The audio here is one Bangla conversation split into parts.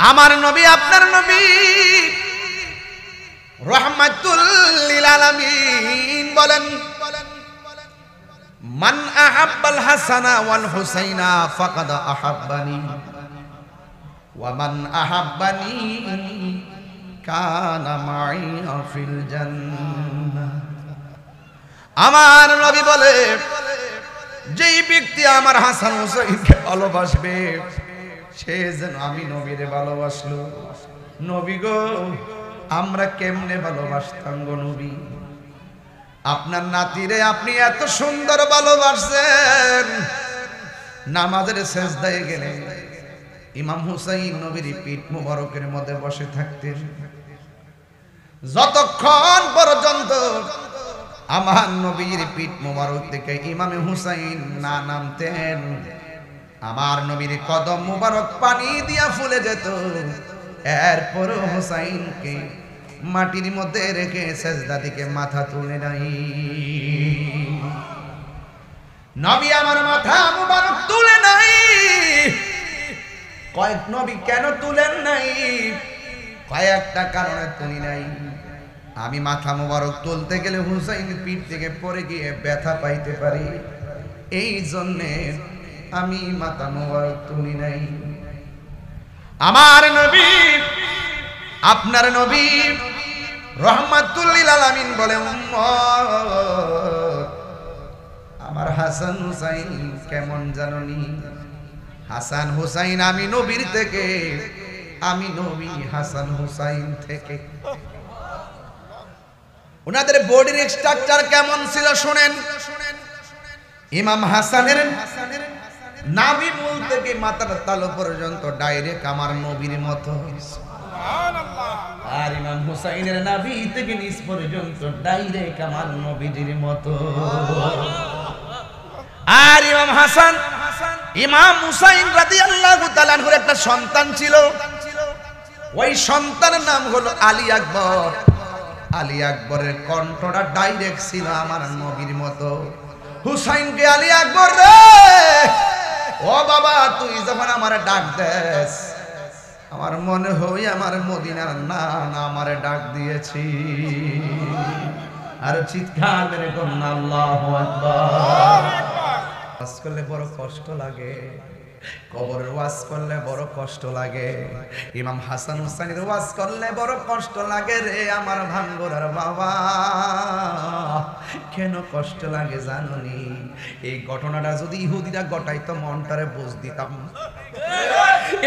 আমার নবী আপনার নবী রাহমাতুল লিল আলামিন বলেন, মান আহাব্বাল হাসানা ওয়াল হুসাইনা ফাকাদ আহাব্বানি ওয়া মান আহাব্বানি কানা মাই ফিল জান্নাহ। আমার নবী বলে, যেই ব্যক্তি আমার হাসান হুসাইনকে ভালোবাসবে সে যেন আমি নবীরে ভালোবাসলো। নবী গো, আমরা কেমনে ভালোবাসতাম গো নবী? আপনার নাতিরে আপনি এত সুন্দর ভালোবাসছেন, নামাজের সেজদায় গেলে ইমাম হুসাইন নবীর পিঠ মুবারকের মধ্যে বসে থাকতেন। যতক্ষণ পর্যন্ত আমার নবীর পিঠ মুবারক থেকে ইমাম হুসাইন না নামতেন, আমার নবীর কদম মুবারক পানি দিয়া ফুলে যেত। এরপর হুসাইনকে মাটির মধ্যে রেখে সেজদা থেকে মাথা তুলে নাই। নবী আমার মাথা মুবারক তুলে নাই। কয়েক নবী কেন তুলেন নাই? কয়েকটা কারণে তুলি নাই। আমি মাথা মুবারক তুলতে গেলে হুসাইন পিঠ থেকে পড়ে গিয়ে ব্যথা পাইতে পারি, এই জন্যে আমি মাথা মুবারক তুলি নাই। আমার নবী আপনার নবী রাহমাতুল লিল আলামিন বলে, উম্মত আমার হাসান হুসাইন কেমন জাননি? হাসান হুসাইন আমি নবীর থেকে, আমি নবী হাসান হুসাইন থেকে। ওনাদের বডির স্ট্রাকচার কেমন ছিল শুনেন। ইমাম হাসানের নাভি মূল থেকে মাথার তালু পর্যন্ত ডাইরেক্ট আমার নবীর মতো, আর ইমাম হুসাইনের নাভি থেকে নিচ পর্যন্ত ডাইরেক্ট আমার নবীর মতো। আর ইমাম হাসান ইমাম হুসাইন রাদিয়াল্লাহু তাআলা আনহুর একটা সন্তান ছিল, ওই সন্তানের নাম হলো আলী আকবর। আলী আকবরের কণ্ঠটা ডাইরেক্ট ছিল আমার নবীর মতো। হুসাইনকে আলী আকবর রে, ও বাবা তুই যখন আমার ডাক দেস, আমার মনে হয় আমার মদিনার না আমারে ডাক দিয়েছি। আর চিৎকার মেরে বলুন আল্লাহু আকবার। ওয়াজ করলে বড় কষ্ট লাগে, কবরের ওয়াজ করলে বড় কষ্ট লাগে, ইমাম হাসান হুসাইনের ওয়াজ করলে বড় কষ্ট লাগে রে আমার ভাঙ্গরার বাবা। কেন কষ্ট লাগে জানোনি? এই ঘটনাটা যদি ইহুদিরা ঘটাইতো মনটারে বুঝ দিতাম,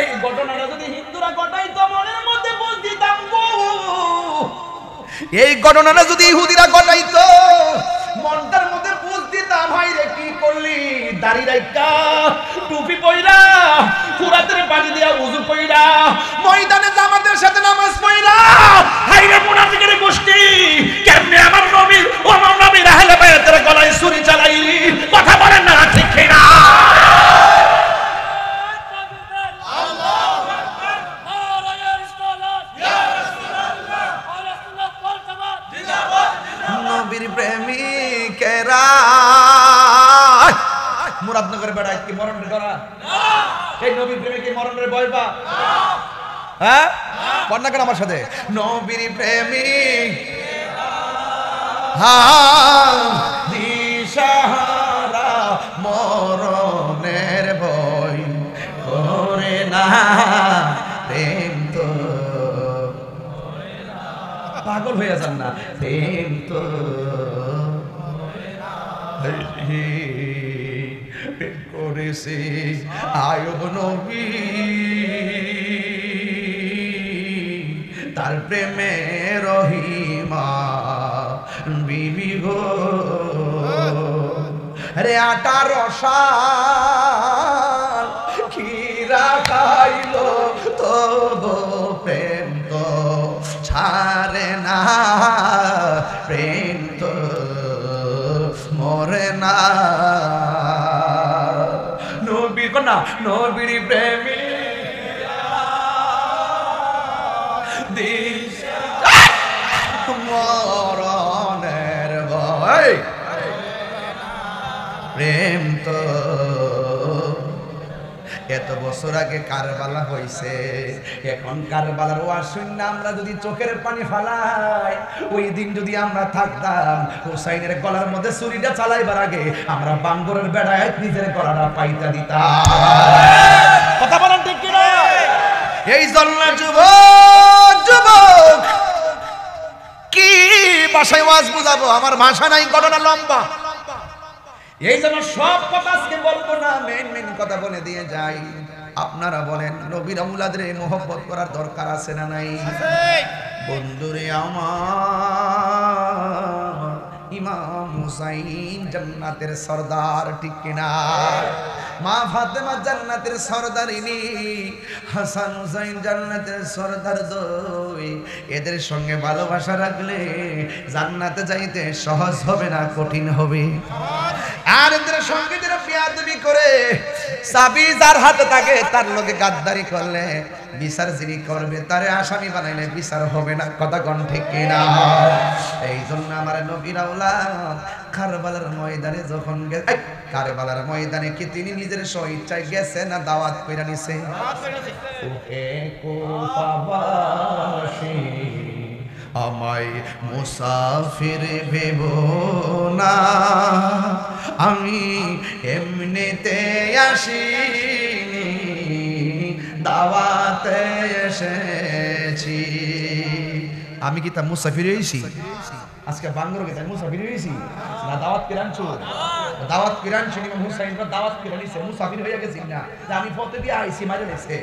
এই ঘটনাটা যদি হিন্দুরা ঘটাইতো মনের মধ্যে বুঝ দিতাম গো। এই ঘটনাটা যদি ইহুদিরা ঘটাইতো মনটার মধ্যে বুঝ দিতাম। ভাই রে কি করলি? দাড়ি রাইখা টুপি পইরা ফুরাতের পানি দিয়া ওযু কইরা ময়দানে জামাতের সাথে নামাজ পড়া, হাই রে মুনাফিকের গোষ্ঠী, কেমনে আমার নবী ও আমার নবীর আহলে বায়াতের গলায় ছুরি চালাইলি? কথা বলেন না ঠিক কিনা? নবীর প্রেমিকেরা মুরাদনগরের বেড়া কি মরণের করা? এই নবীর প্রেমিক কি মরণের ভয় পা? হ্যাঁ বন্যা কেন আমার সাথে? নবীর প্রেমিক দিশাহারা মরণের ভয় করে না, প্রেম তো পাগল হয়ে যান না, প্রেম তো করেছে আয়ুব নবী, তার প্রেমে রহিমা বিবি গো। রে 18 সাল খিরা খাইল তবু প্রেম তো ছাড়ে না, প্রেম তো মরে না। নবী কন্যা নবীর প্রেমী মরণের ভয়, প্রেম তো এত বছর আগে কারবালা হইছে, এখন কারবালার ওয়াজ শুনে আমরা যদি চোখের পানি ফালাই, ওই দিন যদি আমরা থাকতাম হুসাইনের গলার মধ্যে ছুরিটা চালাইবার আগে আমরা বাঙ্গরের বেড়ায় নিজের গলাটা পাইতা দিতাম। কথা বলেন ঠিক কিনা? এই জন্য যুবক যুবক কি ভাষায় ওয়াজ বুঝাবো, আমার ভাষা নাই, ঘটনা লম্বা। এই জন্য সব কথা আজকে বলবো না, মেন কথা বলে দিয়ে যাই। আপনারা বলেন নবীর আওলাদের মোহব্বত করার দরকার আছে না নাই? বন্ধুরে আমার, ইমাম হুসাইন জান্নাতের সরদার, ঠিক কিনা? মা ফাতেমা জান্নাতের সরদারিনী, হাসান হুসাইন জান্নাতের সরদার দুই। এদের সঙ্গে ভালোবাসা রাখলে জান্নাতে যাইতে সহজ হবে না, কঠিন হবে। আর এদের সঙ্গে যারা বিয়াদবি করে, চাবি যার হাতে থাকে তার লোকে গাদ্দারি করলে বিচার যিনি করবে তারে আসামি বানাইলে বিচার হবে না। কথা কোন ঠিক কিনা? এই জন্য আমার নবীর আওলাদ কারবালার ময়দানে যখন কারবালার ময়দানে কি তিনি নিজের স্বইচ্ছায় গেছে না দাওয়াত কইরা নিছে? ওহে কোফাবাসী আমায় মুসাফির ভেবো না, আমি এমনিতে আসিনি, দাওয়াতে এসেছি। আমি কি তা মুসাফির হয়েছি? আজকে বাংলার কি তাই মুসাফির হয়েছি না দাওয়াত কিরানছো? দাওয়াত কিরানছো ইমাম হুসাইন বা দাওয়াত কিরানিছে, মুসাফির হয়ে গেছি না যে আমি পথে দিয়ে আইছি মাঝে নিছে,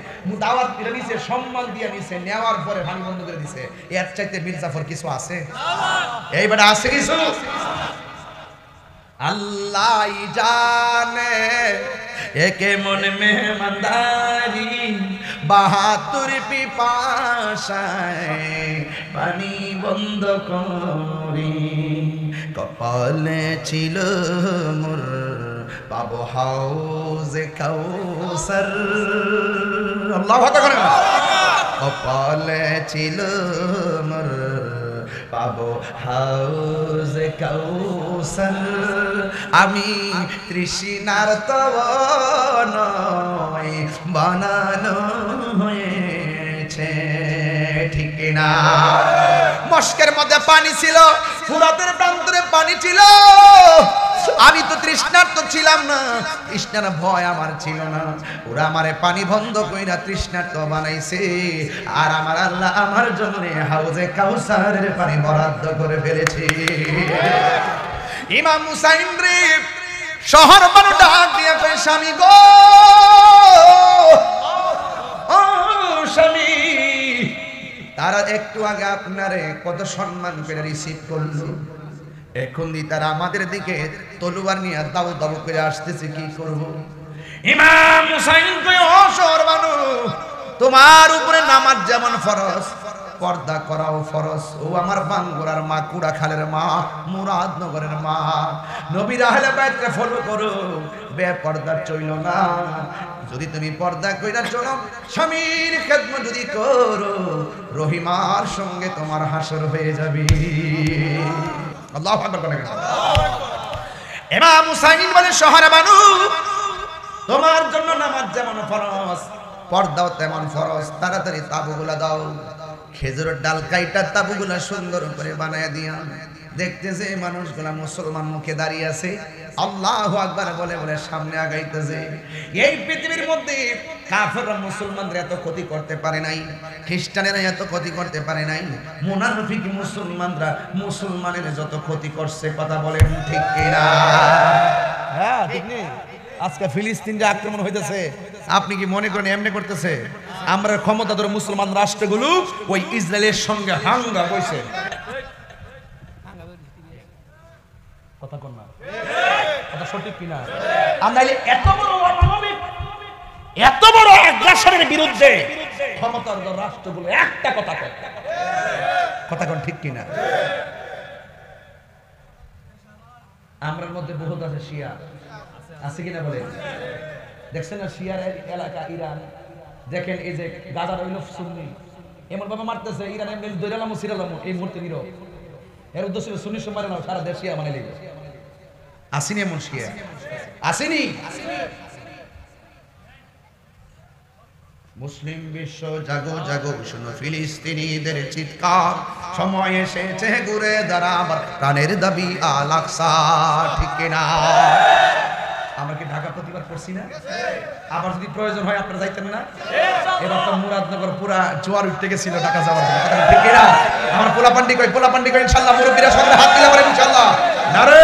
দাওয়াত কিরানিছে, সম্মান দিয়ে নিছে, নেওয়ার পরে ভাঙি বন্ধ করে দিছে। এর চাইতে মির্জাফর কিছু আছে? এইবার আছে কিছু? আল্লাহ জানে একে মন মেহমানদারি, বাহাতুর পিপাসায় পানি বন্ধ করি, কপালে ছিল মোর পাবো হাউজে কাউসার। আল্লাহু আকবার। কপালে ছিল মোর পাবো হাউজে কাউসার, আমি তৃষ্ণার তব নয় বানানো হয়েছে, ঠিক না? মস্কের মধ্যে পানি ছিল, ফুরাতের প্রান্তরে পানি ছিল, আমি তো তৃষ্ণার্ত ছিলাম না, তৃষ্ণার ভয় আমার ছিল না। ওরা আমারে পানি বন্ধ কইরা তৃষ্ণার্ত বানাইছে, আর আমার আল্লাহ আমার জন্য হাউজে কাউসারের পানি বরাদ্দ করে ফেলেছে। ইমাম হুসাইন রে শহর বানু ডাক দিয়ে কই, স্বামী গো, ও স্বামী, তারা একটু আগে আপনারে কত সম্মান করে রিসিভ করলো, এখন দি তারা আমাদের দিকে তলোয়ার নিয়ে দাও দাও করে আসতেছে, কি করব? ইমাম হুসাইন কই, ও শহর বানু, তোমার উপরে নামাজ যেমন ফরজ, পর্দা করাও ফরজ। ও আমার বাঙ্গুরার মা, কুড়া খালের মা, মুরাদনগরের মা, নবীর আহলে বাইতকে ফলো করো, বেপর্দা চইল না। যদি তুমি পর্দা কইরা চলো, স্বামীর খেদমত যদি করো, রহিমার সঙ্গে তোমার হাসর হয়ে যাবে। আল্লাহু আকবার। ইমাম হুসাইন বলে, শহরে বানু, তোমার জন্য নামাজ যেমন ফরজ, পর্দাও তেমন ফরজ, তাড়াতাড়ি তাবুগুলা দাও। খেজুরের ডাল কাইটা তাবুগুলা সুন্দর করে বানায় দিয়া, দেখতেছে মানুষগুলা মুসলমান মুখে দাঁড়িয়ে আছে, আল্লাহু আকবার বলে বলে সামনে আগাইতেছে। এই পৃথিবীর মধ্যে কাফেররা মুসলমানদের এত ক্ষতি করতে পারে নাই, খ্রিস্টানেরা এত ক্ষতি করতে পারে নাই, মুনাফিক মুসলমানরা মুসলমানের যত ক্ষতি করছে। কথা বলেন ঠিক কিনা? হ্যাঁ, ঠিক নেই? আজকে ফিলিস্তিন যে আক্রমণ হইতেছে, আপনি কি মনে করেন এমনি করতেছে? আমরা ক্ষমতাধর মুসলমান রাষ্ট্রগুলো ওই ইসরায়েলের সঙ্গে হাঙ্গা কইছে। কথা কোন না? কথা সঠিক কিনা? আমরা এত বড় অমানবিক, এত বড় আগ্রাসনের বিরুদ্ধে ক্ষমতাধর রাষ্ট্রগুলো একটা কথা কয়। কথা কোন ঠিক কিনা? আমরার মধ্যে বহুত আছে শিয়া, আছে কিনা বলেন? দেখছেন না শিয়ার এলাকা ইরান, দেখেন এই যে গাজার ওই লোক সুন্নি এমন ভাবে মারতেছে, ইরান এমনি দৈরালামো সিরালামো এই মুহূর্তে নিরব। এর উদ্দেশ্য সুন্নি সম্মানে না, সারা দেশ শিয়া মানে লিখে। আসেনি এমন শিয়া? আসেনি? মুসলিম বিশ্ব জাগো জাগো, শুনো ফিলিস্তিনিদের চিৎকার, সময় এসেছে ঘুরে দাঁড়াবার, প্রাণের দাবি আল আকসা। ঠিক কিনা? আমরা কি ঢাকা প্রতিবাদ করছি না? আবার যদি প্রয়োজন হয় আপনারা যাইতেন না? এবার তো মুরাদনগর পুরা জোয়ার উঠতে গেছিল ঢাকা যাওয়ার জন্য। ঠিক কিনা? আমার পোলাপান্ডি কই, পোলাপান্ডি কই, ইনশাআল্লাহ মুরব্বিরা সঙ্গে হাত মিলা বলেন ইনশাআল্লাহ নারে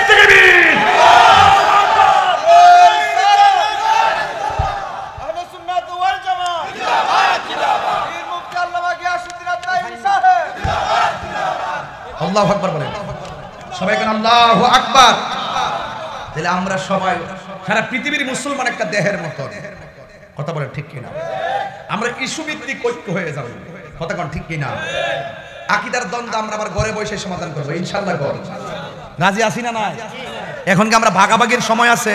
তাকবীর। আল্লাহু আকবার বলেন সবাই, কেন আল্লাহু আকবার। তাহলে আমরা সবাই সারা পৃথিবীর মুসলমান একটা দেহের মতো, কথা বলেন ঠিক কিনা? আমরা ইস্যু ভিত্তিক ঐক্য হয়ে যাব, কথা কোন ঠিক কিনা? আকীদার দ্বন্দ্ব আমরা আবার ঘরে বসে সমাধান করব ইনশাআল্লাহ। ঘর রাজি আছি না নাই? এখন কি আমরা ভাগাভাগির সময় আছে?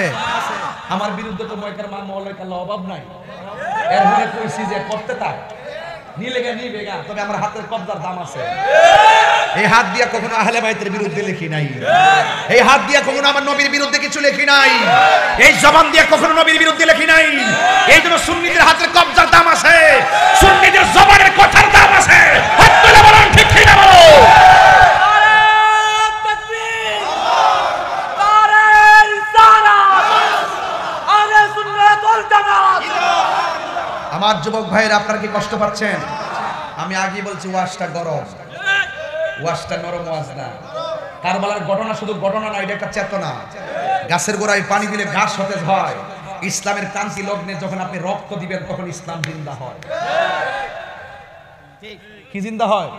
আমার বিরুদ্ধে তো ময়কার মা মৌলাইকার অভাব নাই, এর মনে কইছি যে করতে থাক, নিলেগা নিবেগা, তবে আমার হাতের কবজার দাম আছে। এই হাত দিয়া কখনো আহলে বাইতের বিরুদ্ধে লিখি নাই, এই হাত দিয়া কখনো আমার নবীর বিরুদ্ধে কিছু লিখি নাই, এই জবান দিয়া কখনো নবীর বিরুদ্ধে লিখি নাই। এই জন্য সুন্নিদের হাতের কবজার দাম আছে, সুন্নিদের জবানের কথার দাম আছে। হাত তুলে বলুন ঠিক কি না? বলো আমার যুবক ভাইয়ের, আপনারা কি কষ্ট পাচ্ছেন? আমি আগে বলছি ওয়াজটা গরম, ওয়াজটা নরম ওয়াজ না। কারবালার ঘটনা শুধু ঘটনা না, এটা একটা চেতনা। গাছের গোড়ায় পানি দিলে ঘাস সতেজ হয়। ইসলামের ক্রান্তি লগ্নে যখন আপনি রক্ত দিবেন তখন ইসলাম জিন্দা হয়। কি জিন্দা হয়?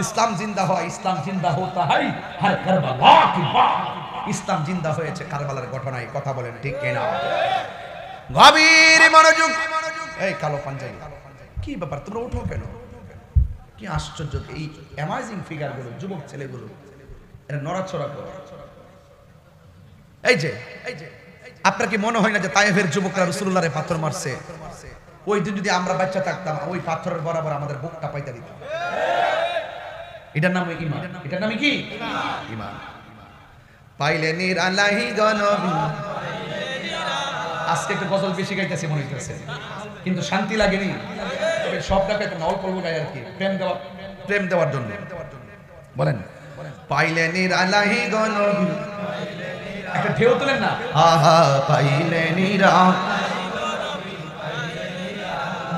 ইসলাম জিন্দা হয়। ইসলাম জিন্দা হতা হয় হর কারবালা কি বাত। ইসলাম জিন্দা হয়েছে কারবালার ঘটনায়, কথা বলেন ঠিক কিনা? গভীর মনোযোগ। এই কালো পাঞ্জাবি, কি ব্যাপার তোমরা উঠো কেন? কি আশ্চর্য, এই অ্যামাজিং ফিগার গুলো, যুবক ছেলেগুলো এরা নড়াচড়া করে। এই যে আপনার কি মনে হয় না যে তায়েফের যুবকরা রাসূলুল্লাহরে পাথর মারছে? ওই দিন যদি আমরা বাচ্চা থাকতাম, ওই পাথরের বরাবর আমাদের বুকটা পাইতে দিত। এটার নাম ঈমান। এটার নাম কি? ঈমান। পাইলে নিরালাহি গনবী। আজকে একটু গজল বেশি গাইতেছি মনে হইতেছে, কিন্তু শান্তি লাগেনি। তবে সবটাকে একটা অল্প অল্প গাই আর কি, প্রেম দেওয়ার জন্য। বলেন পাইলে নিরালাহি গনবী, একটা ঢেউ তোলেন না। আহা পাইলে নিরা,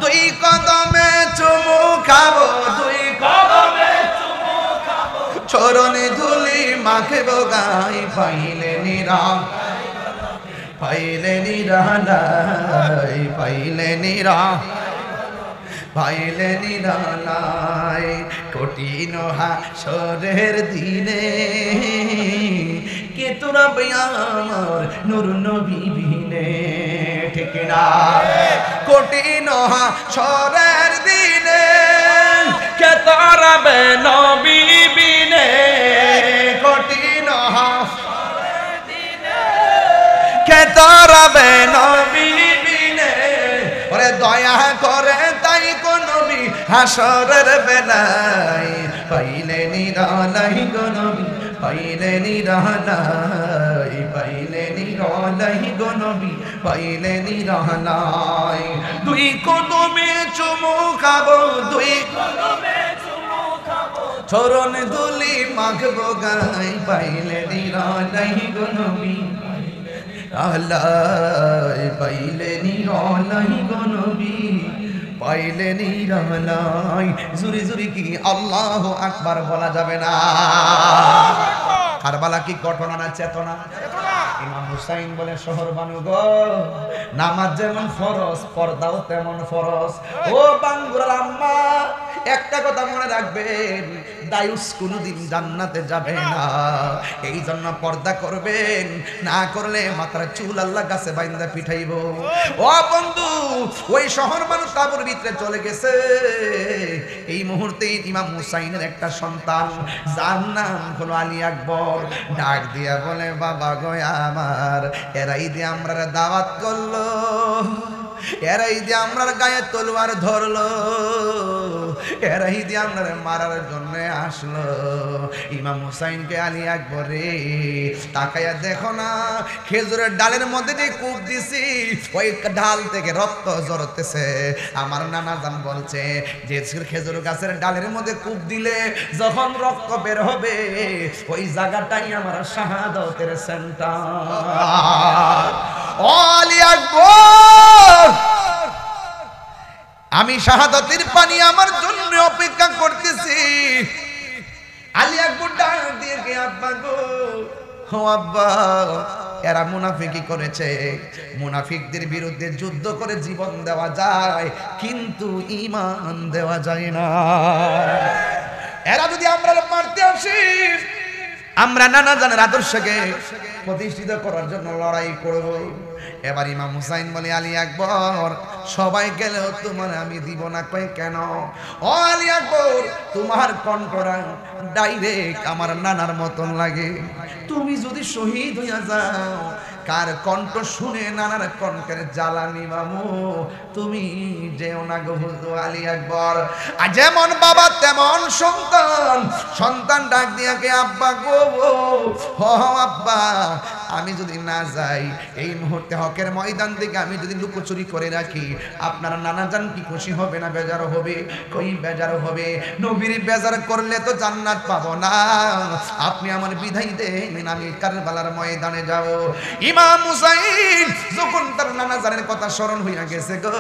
দুই কদমে চুমু খাবো, দুই কদমে চুমু খাবো, চরণে ধুলি মাখবো গাই। পাইলে নিরা, পাইলে নিরালাই, পাইলে নিরা, পাইলে নিরালাই। কঠিন হাসরের দিনে কে তোরা আমার নূর নবী বিনে। ঠিক না? কঠিন হাসরের দিনে কে তোরা নবী বিনে। কঠিন হাসরের দিনে কে তোরা নবী বিনে। ওরে দয়া করে তাই কোন নবী হাসরের বেলায়। পাইলে নিরালাই গো নবী, পাইলে নিরালাই, পাইলে নিরালাই গো নবী, পাইলে নিরালাই। দুই কদমে চুমু খাবো, দুই কদমে চুমু খাবো, চরণ ধুলি মাখবো গাই। পাইলে নিরালাই গো নবী, আল্লাহ পাইলে নিরালাই গো নবী, পাইলে নিরালাই। জুরি জুরি কি আল্লাহু আকবার বলা যাবে না? কারবালা কি ঘটনা না চেতনা? ইমাম হুসাইন বলে শহর বানু গো, নামাজ যেমন ফরজ পর্দাও তেমন ফরজ। ও বাঙ্গুরার আম্মা, একটা কথা মনে রাখবেন, দায়ুস কোনদিন জান্নাতে যাবে না। এই জন্য পর্দা করবেন, না করলে মাথার চুল আল্লাহ কাছে বাইন্দা পিঠাইব। ও বন্ধু, ওই শহর মানুষ তাবুর ভিতরে চলে গেছে। এই মুহূর্তে ইমাম হুসাইনের একটা সন্তান, যার নাম হলো আলী আকবর, ডাক দিয়া বলে বাবা গো আমার, এরাই দিয়ে আমরা দাওয়াত করলো, এরাই দিয়ে আমরার গায়ে তলোয়ার ধরলো, এরাই দিয়ে আমরা মারার জন্য আসলো। ইমাম হুসাইনকে আলী আকবর রে তাকাইয়া দেখো না, খেজুরের ডালের মধ্যে যে কূপ দিছি ওই ডাল থেকে রক্ত ঝরতেছে। আমার নানা জান বলছে যে খেজুর গাছের ডালের মধ্যে কূপ দিলে যখন রক্ত বের হবে ওই জায়গাটাই আমার শাহাদাতের সেন্টার। আলী আকবর, আমি শাহাদাতের পানি আমার জন্য অপেক্ষা করতেছি। আলী আকবর ডাক দিয়ে কে আব্বা গো, ও আব্বা, এরা মুনাফিকি করেছে, মুনাফিকদের বিরুদ্ধে যুদ্ধ করে জীবন দেওয়া যায় কিন্তু ঈমান দেওয়া যায় না। এরা যদি আমরা মারতে আসি, আমরা নানা জানের আদর্শকে প্রতিষ্ঠিত করার জন্য লড়াই করব। এবার ইমাম হুসাইন বলে আলী আকবর, সবাই গেলেও তোমার আমি দিব না। কই কেন? ও আলী আকবর, তোমার কণ্ঠটা ডাইরেক্ট আমার নানার মতন লাগে। তুমি যদি শহীদ হইয়া যাও, কার কণ্ঠ শুনে নানার কণ্ঠের জ্বালানি মামু, তুমি যেও না গো হুজুর। আলী আকবর, আর যেমন বাবা তেমন সন্তান, সন্তান ডাক দিয়া কে আব্বা গো, ও আব্বা, আমি যদি না যাই এই মুহূর্তে হকের ময়দান থেকে আমি যদি লুকোচুরি করে রাখি, আপনার নানা জান কি খুশি হবে না বেজার হবে? কই বেজার হবে। নবীর বেজার করলে তো জান্নাত পাবো না। আপনি আমার বিধাই দেন, আমি কারবালার ময়দানে যাব। ইমাম হুসাইন যখন তার নানা জানের কথা স্মরণ হইয়া গেছে গো,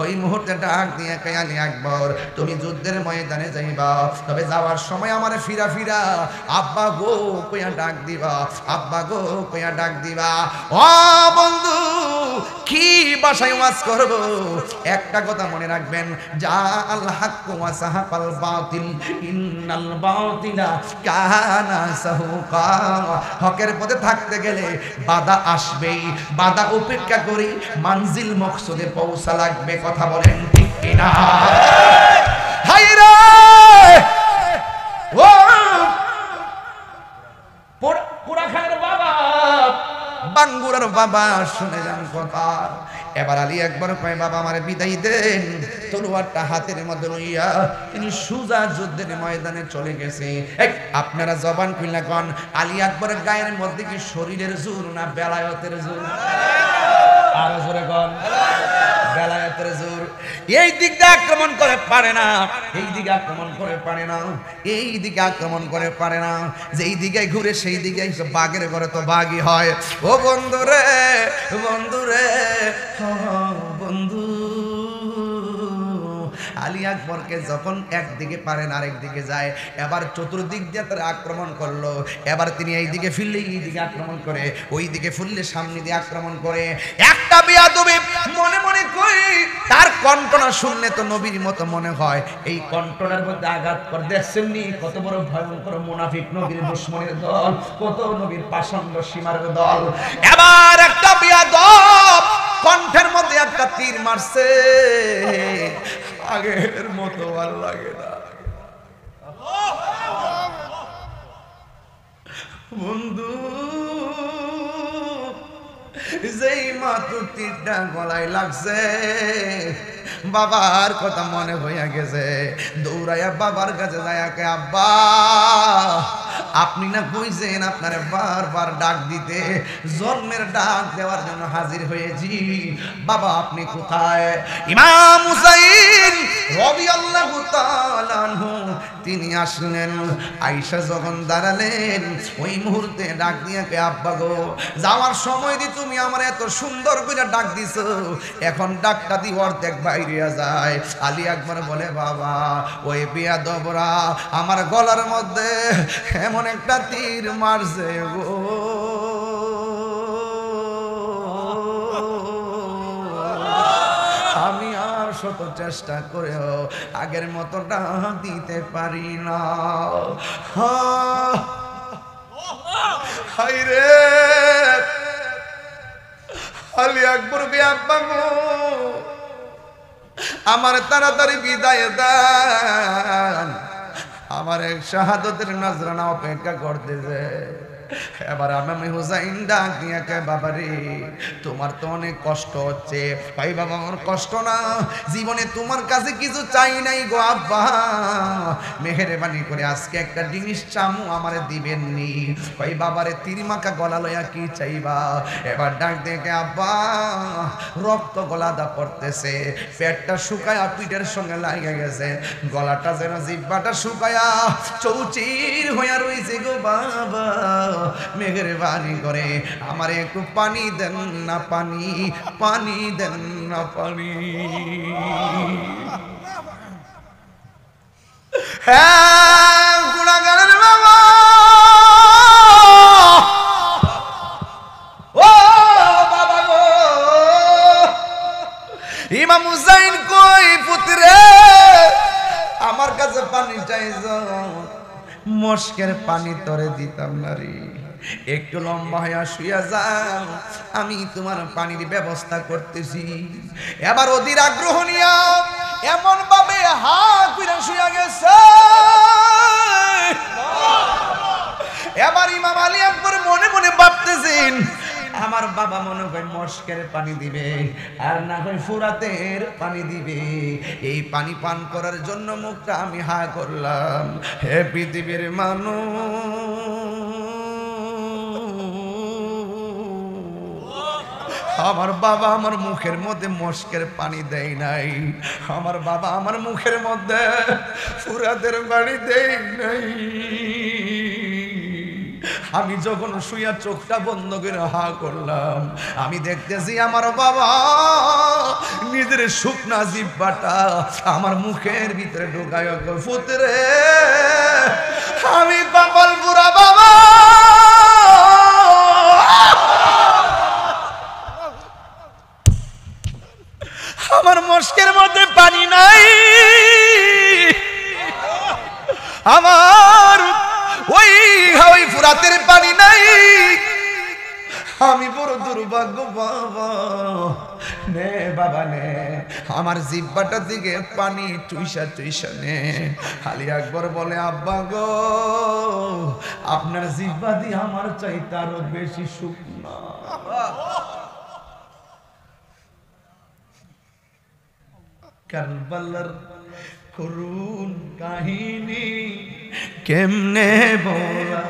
ওই মুহূর্তে ডাক দিয়ে কে আলী আকবর, তুমি যুদ্ধের ময়দানে যাইবা, তবে যাওয়ার সময় আমার ফিরা ফিরা আব্বা গো কইয়া ডাক দিবা, আব্বা গো কইয়া ডাক দিবা। ও বন্ধু, কি ভাষায় ওয়াজ করব? একটা কথা মনে রাখবেন, যা আল হক ওয়া সাহাকাল বাতিল ইন্নাল বাতিলা কানা সাহুকা। হকের পথে থাকতে গেলে বাধা আসবেই, বাধা উপেক্ষা করি মানজিল মকসুদে পৌঁছা লাগবে। কথা বলেন ঠিক কিনা? হায়রে ও পুরাখানের বাবা, বাঙ্গুরার বাবা, শুনে যান কথা। এবার আলী আকবর কয় বাবা আমার বিদায় দেন। তলোয়ারটা হাতের মধ্যে লইয়া তিনি সুজা যুদ্ধের ময়দানে চলে গেছে। আপনারা জবান খুলনা কোন, আলী আকবরের গায়ের মধ্যে কি শরীরের জোর না বেলায়েতের জোর? আরো জোরে কোন, বেলায়েতের জোর। এই দিক দিয়ে আক্রমণ করে পারে না, এই দিকে আক্রমণ করে পারে না, এই দিকে আক্রমণ করে পারে না। যেই দিকে ঘুরে সেই দিকে বাঘের ঘরে তো বাঘই হয়। ও বন্ধু রে, বন্ধু রে, বন্ধু, আলী আকবরকে যখন একদিকে পারেন আরেক দিকে যায়, এবার চতুর্দিক দিয়ে তারা আক্রমণ করলো। এবার তিনি এই দিকে ফিরলে এই দিকে আক্রমণ করে, ওই দিকে ফুললে সামনে দিয়ে আক্রমণ করে। একটা বেয়াদবি মনে মনে কই, তার কণ্ঠনা শুনলে তো নবীর মতো মনে হয়। এই কণ্ঠটার মধ্যে আঘাত করে দেখছেন নি কত বড় ভয়ঙ্কর মুনাফিক, নবীর দুশমনের দল, কত নবীর পাষণ্ড সীমার দল। এবার একটা বেয়াদব কণ্ঠের মধ্যে একটা তীর মারছে, আগের মতো আর লাগে না। বন্ধু, যেই মাত্র তীরটা গলায় লাগছে, বাবার কথা মনে হইয়া গেছে। দৌড়াইয়া বাবার কাছে যায়, আব্বা আপনি না কইছেন আপনারে বারবার ডাক দিতে, জন্মের ডাক দেওয়ার জন্য হাজির হয়েছি, বাবা আপনি কোথায়? ইমাম হুসাইন রাদিয়াল্লাহু তাআলা আনহু তিনি আসলেন। আয়েশা যখন দাঁড়ালেন, ওই মুহূর্তে ডাক দিয়ে কে আব্বা গো, যাওয়ার সময় দি তুমি আমার এত সুন্দর করে ডাক দিছো, এখন ডাকটা দি অর্ধেক বাইরে যায়। আলী আকবর বলে বাবা, ওই বেয়াদবরা আমার গলার মধ্যে এমন একটা তীর মারছে গো, আমি আর শত চেষ্টা করেও আগের মতো ডাক দিতে পারি না। হায়রে আলী আকবর কে আব্বা গো, আমার তাড়াতাড়ি বিদায় দেন, আমার এক শাহাদতের নজরানা অপেক্ষা করতেছে। এবার আমি হুসাইন ডাক দিয়া কে বাবা রে তোমার তো অনেক কষ্ট হচ্ছে। ভাই বাবা আমার কষ্ট না, জীবনে তোমার কাছে কিছু চাই নাই গো আব্বা, মেহেরবানি করে আজকে একটা জিনিস চামু আমারে দিবেননি। ভাই বাবারে তিরমাকা গলা লয়া কি চাইবা? এবার ডাক দেখে আব্বা রক্ত গলাদা পড়তেছে, পেটটা শুকায়া পিঠের সঙ্গে লাগিয়ে গেছে, গলাটা যেন জিব্বাটা শুকায়া চৌচির হইয়া রইছে গো বাবা, মেহেরবানি করে আমারে একটু পানি দেন না, পানি পানি দেন না, পানি। হ্যাঁ গুণাগারের বাবা, ও বাবা গো, ইমাম হুসাইন কই পুত্রে আমার কাছে পানি চাইছ, মস্কের পানি তরে দিতাম না রে, একটু লম্বা হইয়া শুইয়া যাও, আমি তোমার পানির ব্যবস্থা করতেছি। এবার অধীর আগ্রহ নিয়া এমন ভাবে হাত কইরা শুইয়া গেছে। এবার ইমাম আলী আকবর মনে মনে ভাবতেছেন আমার বাবা মনে হয় মস্কের পানি দিবে আর না হয় ফুরাতের পানি দিবে, এই পানি পান করার জন্য মুখটা আমি হা করলাম। হে পৃথিবীর মানুষ, আমার বাবা আমার মুখের মধ্যে মস্কের পানি দেয় নাই, আমার বাবা আমার মুখের মধ্যে ফুরাতের পানি দেয় নাই। আমি যখন শুইয়া চোখটা বন্ধ করে হা করলাম, আমি দেখতেছি আমার বাবা নিজের শুকনা জিহ্বাটা আমার মুখের ভিতরে ঢোকায়। পুত্রে আমি কপাল পুরা বাবা, আমার মস্কের মধ্যে পানি নাই, আমার ওই ওই ফুরাতের পানি নাই, আমি বড় দুর্ভাগ্য বাবা। নে বাবা নে, আমার জিহ্বাটা দিকে পানি চুইসা চুইসা নে। আলী আকবর বলে আব্বা গো আপনার জিহ্বা দিয়ে আমার চাইতে আরো বেশি শুকনা। কারবালার করুণ কাহিনী কেমনে বলা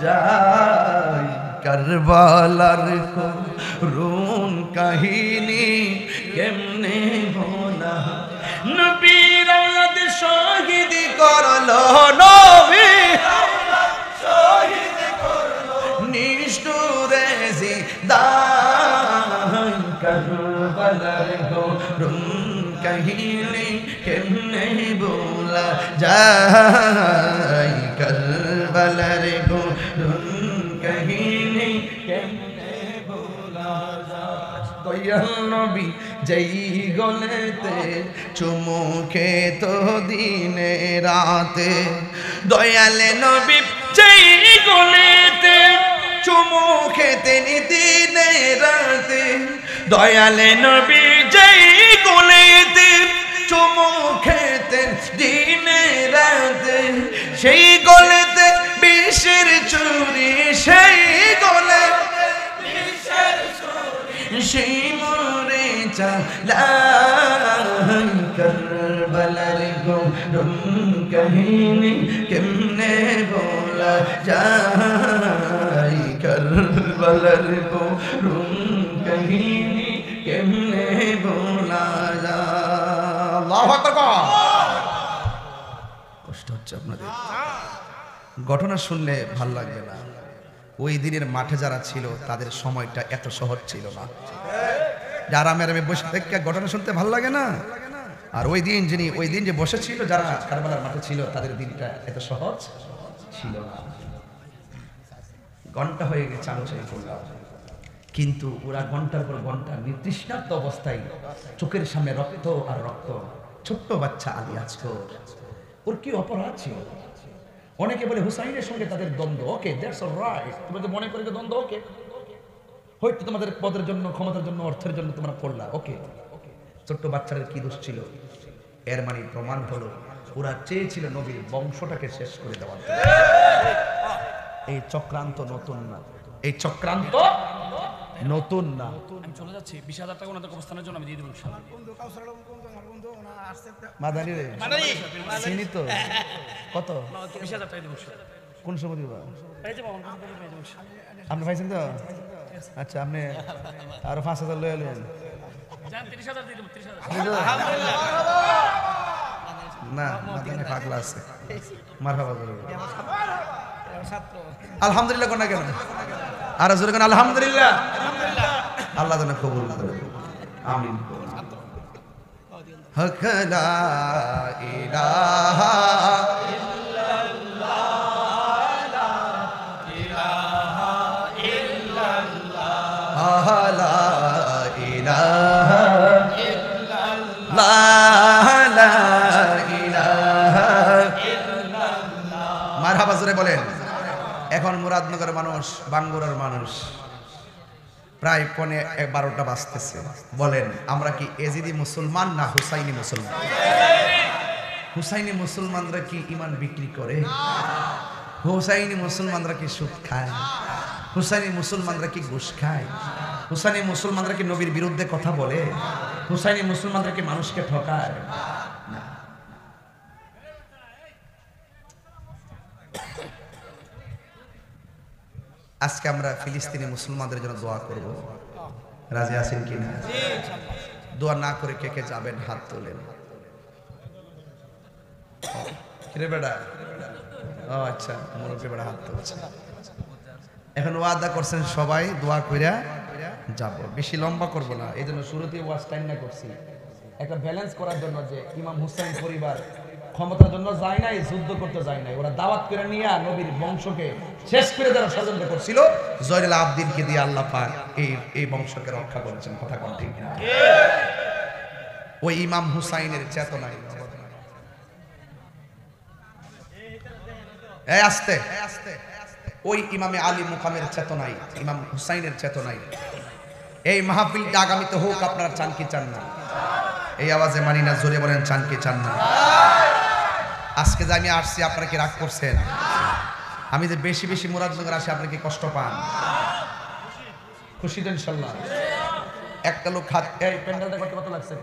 যায়, কারবালার করুণ কাহিনী কেমনে বলা, নবীর আওলাদ শহীদ করলো, নবী শহীদ করলো নিষ্ঠুরে জিদান, কারবালার করুণ কাহিনী কেমনে বলা যায়, কারবালার করুণ কাহিনী কেমনে বলা যায়। দয়াল নবী যেই গলেতে চুমু খেত দিনে রাতে, দয়াল নবী যেই গলেতে চুমু খেতেন দিনে রাতে, দয়াল নবী যেই গলেতে চুমু খেতেন দিনে রাতে, সেই গলেতে বিষের চুরি, সেই গলে বিষের চুরি, সেই মরে চালাই, কারবালার করুণ কাহিনী কেমনে বলা যায়, কারবালার করুণ কাহিনী কেমনে বলা যায়। আল্লাহু আকবার। কষ্ট হচ্ছে আপনাদের, ঘটনা শুনলে ভাল লাগবে না। ওই দিনের মাঠে যারা ছিল তাদের সময়টা এত সহজ ছিল না। যারা মেরামে বসে থেকে ঘটনা শুনতে ভাল লাগে না, আর ওই দিন যে বসেছিল যারা কারবালার মাঠে ছিল তাদের দিনটা এত সহজ ছিল না। ঘন্টা হয়ে গেছে আলোচনা করলাম, কিন্তু ওরা ঘন্টার পর ঘন্টা নির্তৃষ্ণার্ত অবস্থায় চোখের সামনে রক্ত আর রক্ত। ছোট্ট বাচ্চা আলী আকবর, ওর কি অপরাধ ছিল? অনেকে বলে হুসাইনের সঙ্গে তাদের দ্বন্দ্ব, ওকে দ্যাটস অলরাইট, তোমাদের মনে করে দ্বন্দ্ব, ওকে হয়তো তোমাদের পদের জন্য, ক্ষমতার জন্য, অর্থের জন্য তোমরা করলা, ওকে। ছোট্ট বাচ্চাদের কি দোষ ছিল? এর মানে প্রমাণ হলো ওরা চেয়েছিল নবীর বংশটাকে শেষ করে দেওয়ার। এই চক্রান্ত নতুন না, এই চক্রান্ত নতুন না। আমি চলে যাচ্ছি, 20,000 টাকা ওনাদের কবরস্থানের জন্য আমি দিয়ে দেবো ইনশাআল্লাহ। মাদানি রে চিনি তো, কত 20,000 টাকা দেবো ইনশাআল্লাহ। কোন সময় দিবা? পেয়ে যাবো, আমার কাছে পেয়ে যাবো ইনশাআল্লাহ। আপনি পাইছেন তো? আচ্ছা, আপনি আরো 5,000 লয়ে এলেন। জান 30,000 দিয়ে দেবো, 30,000। না মাদানি পাগলা আছে, মারহাবা বলবো। আলহামদুলিল্লাহ কোন না কেন? আর জোরে কোন আলহামদুলিল্লাহ। আল্লাহ যেন কবুল করে, আমিন। হক লা ইলাহা ইল্লাল্লাহ, লা ইলাহা ইল্লাল্লাহ, লা ইলাহা ইল্লাল্লাহ। মারহাবা জোরে বলেন। এখন মুরাদনগরের মানুষ, বাঙ্গুরার মানুষ প্রায় 11:30 বাজতেছে। বলেন আমরা কি এজিদি মুসলমান না হুসাইনি মুসলমান? হুসাইনি মুসলমানরা কি ইমান বিক্রি করে? হুসাইনি মুসলমানরা কি সুদ খায়? হুসাইনি মুসলমানরা কি ঘুষ খায়? হুসাইনি মুসলমানরা কি নবীর বিরুদ্ধে কথা বলে? হুসাইনি মুসলমানরা কি মানুষকে ঠকায়? না। আজকে আমরা ফিলিস্তিনি মুসলমানদের জন্য দোয়া করব, রাজি আছেন কিনা? দোয়া না করে কে কে যাবেন হাত তোলেন। কিরে বেটা? ও আচ্ছা, মুরব্বি বেটা হাত তুলছে। এখন ওয়াদা করছেন সবাই দোয়া কইরা যাব, বেশি লম্বা করব না। এই জন্য শুরুতেই ওয়াজ টাইম না করছি, একটা ব্যালেন্স করার জন্য যে ইমাম হুসাইন পরিবার ক্ষমতার জন্য যায় নাই, যুদ্ধ করতে যায় নাই, ওরা দাওয়াত করে নিয়ে নবীর বংশকে শেষ করে যারা ষড়যন্ত্র করছিল, জয়নুল আবদিনকে দিয়ে আল্লাহ পাক এই বংশকে রক্ষা করেছেন। কথা কোন ঠিক না? ওই ইমাম হুসাইনের চেতনায় আস্তে ওই ইমামে আলী মুকামের চেতনায়, ইমাম হুসাইনের চেতনায় এই মাহফিলটা আগামীতে হোক। আপনারা চান কি চান না? এই আওয়াজে মানি না, জোরে বলেন চান কি চান না? আজকে যে আমি আসছি আপনারা কি রাগ করছেন? আমি যে বেশি বেশি মুরাদনগর আসি আপনারা কি কষ্ট পান? খুশি তো ইনশাল্লাহ। একটা লোক হাত, এই প্যান্ডেলটা কত লাগছে?